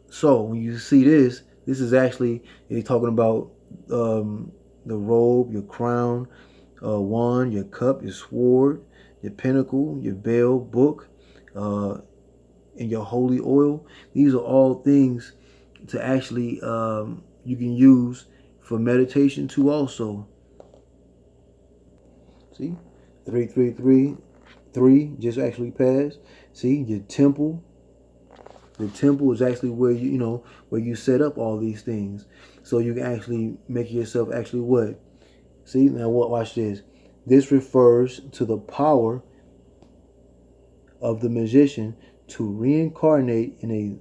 So when you see this, this is actually he's talking about the robe, your crown, wand, your cup, your sword, your pinnacle, your bell, book, uh, and your holy oil. These are all things to actually you can use for meditation too. Also, see, 3 just actually passed. See, your temple. The temple is actually where where you set up all these things, so you can actually make yourself actually what. See now, what? Watch this. This refers to the power of the magician to reincarnate in a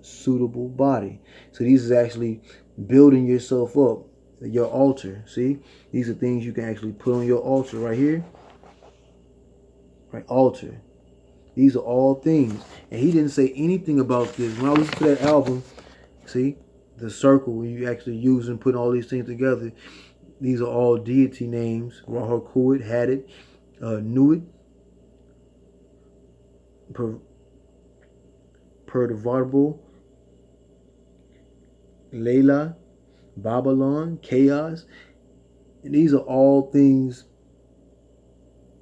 suitable body. So these is actually building yourself up, your altar. See, these are things you can actually put on your altar right here. Right, altar. These are all things. And he didn't say anything about this. When I listened to that album, see, the circle, when you actually use and put all these things together, these are all deity names. Raharkuit, had it, Nuit, Perdivarable, Layla, Babylon, Chaos. And these are all things.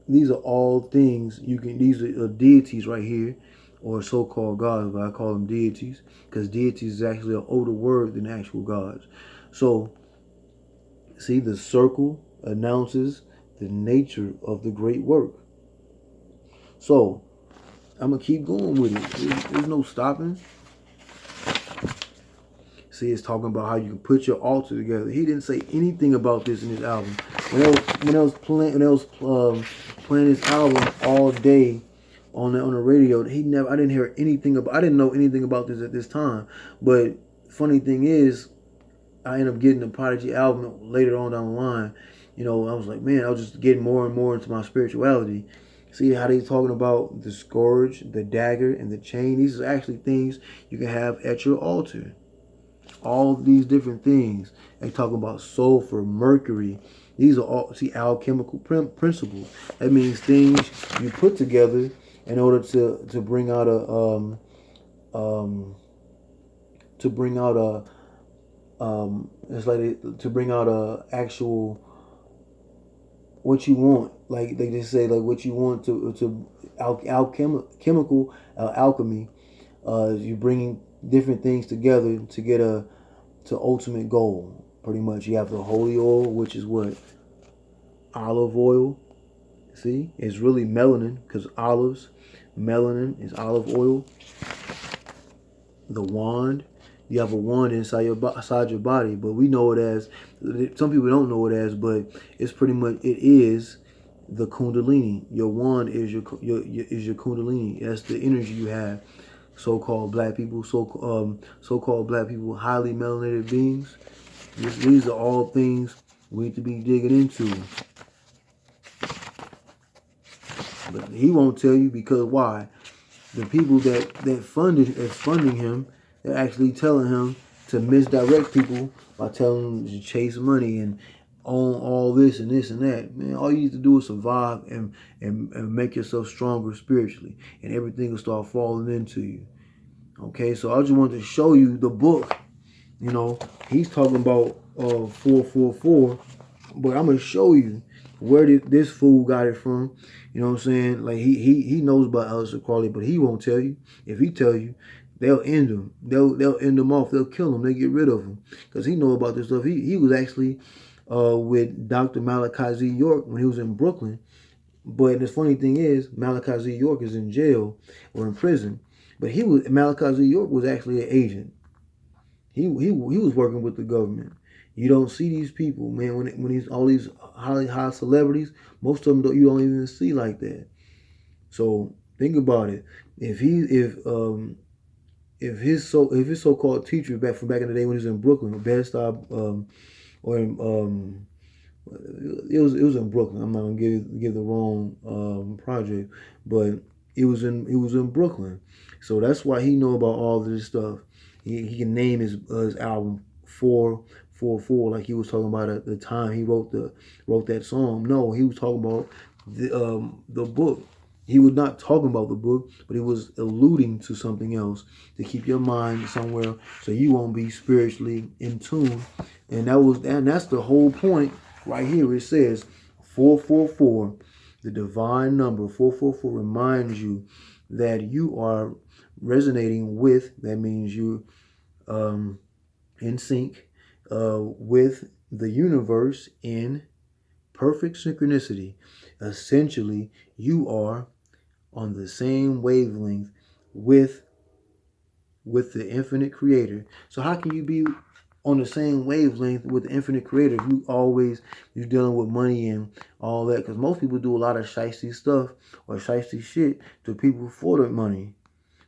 These are all things you can. These are deities right here, or so-called gods, but I call them deities because deities is actually an older word than actual gods. So, see, the circle announces the nature of the great work. So, I'm gonna keep going with it. There's no stopping. See, it's talking about how you can put your altar together. He didn't say anything about this in his album. When I was playing this album all day on the radio, I didn't hear anything about. I didn't know anything about this at this time. But funny thing is, I ended up getting the Prodigy album later on down the line. I was like, man, I was just getting more and more into my spirituality. See how they talking about the scourge, the dagger, and the chain. These are actually things you can have at your altar. All these different things. They talk about sulfur, mercury. These are all alchemical principles. That means things you put together in order to bring out to bring out a actual what you want. Like they just say, like what you want to chemical alchemy. You bringing different things together to get to ultimate goal. Pretty much, you have the holy oil, which is what, olive oil. See, it's really melanin because olives, melanin is olive oil. The wand, you have a wand inside your body, but we know it as. Some people don't know it as, but it's pretty much it is the kundalini. Your wand is your kundalini. That's the energy you have. So-called black people, so-called black people, highly melanated beings. These are all things we need to be digging into. But he won't tell you because why? The people that's funding him, they're actually telling him to misdirect people by telling them to chase money and own all this and this and that. Man, all you need to do is survive and make yourself stronger spiritually, and everything will start falling into you. Okay, so I just wanted to show you the book. He's talking about 444, but I'm gonna show you where this fool got it from. You know what I'm saying? Like he knows about Aleister Crowley, but he won't tell you. If he tell you, they'll end him. They'll end him off. They'll kill him. They get rid of him because he know about this stuff. He was actually with Dr. Malachi Z. York when he was in Brooklyn. But the funny thing is, Malachi Z. York is in jail or in prison. But Malachi Z. York was actually an agent. He was working with the government. You don't see these people, man. When he's all these high celebrities, most of them you don't even see like that. So think about it. If his so-called teacher back in the day when he was in Brooklyn, Bed-Stuy, or in, it was in Brooklyn. I'm not gonna give the wrong project, but it was in Brooklyn. So that's why he know about all of this stuff. He can name his album 444 like he was talking about at the time he wrote that song. No, he was talking about the book. He was not talking about the book, but he was alluding to something else to keep your mind somewhere so you won't be spiritually in tune. And that's the whole point right here. It says 444, the divine number 444 reminds you that you are resonating with, that means you in sync with the universe in perfect synchronicity. Essentially, you are on the same wavelength with the infinite creator. So how can you be on the same wavelength with the infinite creator if you're dealing with money and all that? Because most people do a lot of shiesty stuff or shiesty shit to people for the money.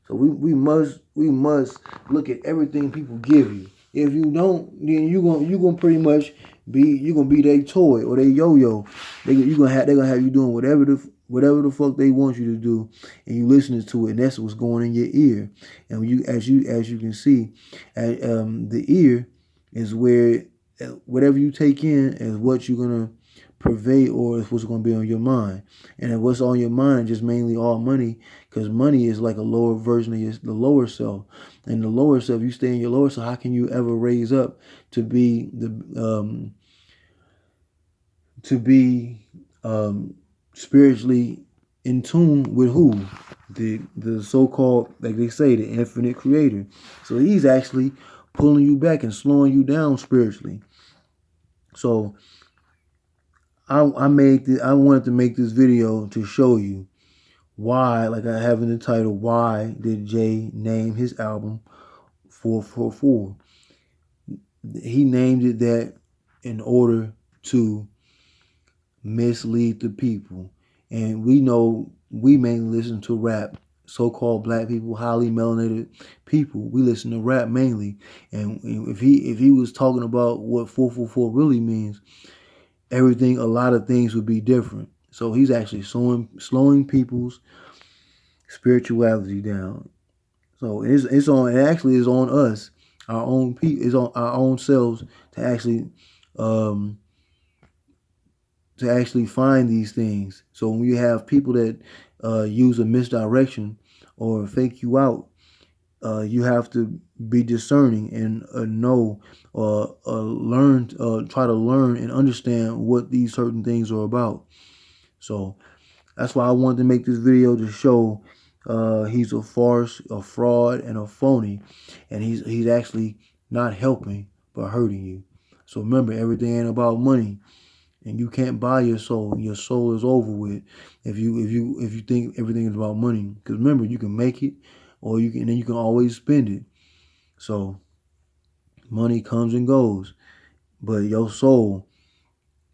So we must look at everything people give you. If you don't, then you gonna pretty much be their toy or their yo-yo. They're gonna have you doing whatever the fuck they want you to do, and you listening to it, and that's what's going in your ear. And as you can see, the ear is where whatever you take in is what you're gonna pervade, or is what's going to be on your mind. And if what's on your mind is just mainly all money, because money is like a lower version of the lower self. And the lower self, you stay in your lower self, how can you ever raise up to be spiritually in tune with who? The so-called, like they say, the infinite creator. So he's actually pulling you back and slowing you down spiritually. So I wanted to make this video to show you why, like I have in the title, why did Jay name his album 444? He named it that in order to mislead the people. And we know we mainly listen to rap. So-called black people, highly melanated people, we listen to rap mainly. And if he was talking about what 444 really means, a lot of things would be different. So he's actually slowing people's spirituality down. So it actually is on us, our own people, is on our own selves to actually find these things. So when you have people that use a misdirection or fake you out, you have to be discerning and know try to learn and understand what these certain things are about. So that's why I wanted to make this video to show he's a farce, a fraud, and a phony, and he's actually not helping but hurting you. So remember, everything ain't about money, and you can't buy your soul. Your soul is over with if you think everything is about money. Because remember, you can make it, or you can always spend it. So money comes and goes, but your soul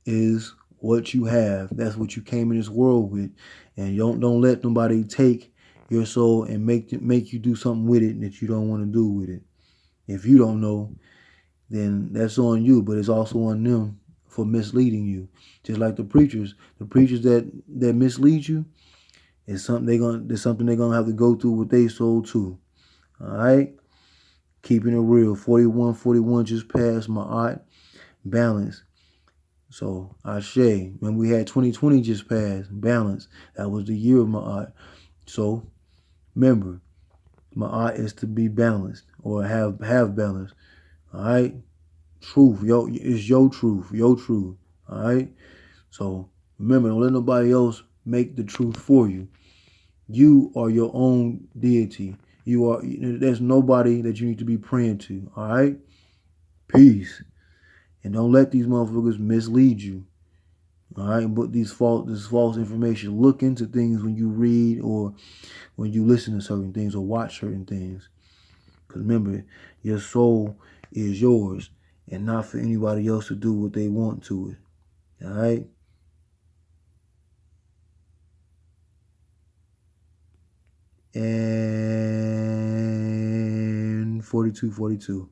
is what you have. That's what you came in this world with, and don't let nobody take your soul and make you do something with it that you don't want to do with it. If you don't know, then that's on you, but it's also on them for misleading you. Just like the preachers that mislead you, it's something they're gonna have to go through with their soul too. All right, keeping it real. 4141 just passed my aunt. Balance. So Ashe, when we had 2020 just passed, balance. That was the year of Ma'at. So remember, Ma'at is to be balanced or have balance. All right, truth, is your truth, All right. So remember, don't let nobody else make the truth for you. You are your own deity. There's nobody that you need to be praying to. All right. Peace. And don't let these motherfuckers mislead you. All right, but this false information. Look into things when you read or when you listen to certain things or watch certain things. Because remember, your soul is yours and not for anybody else to do what they want to it. All right? And 4242.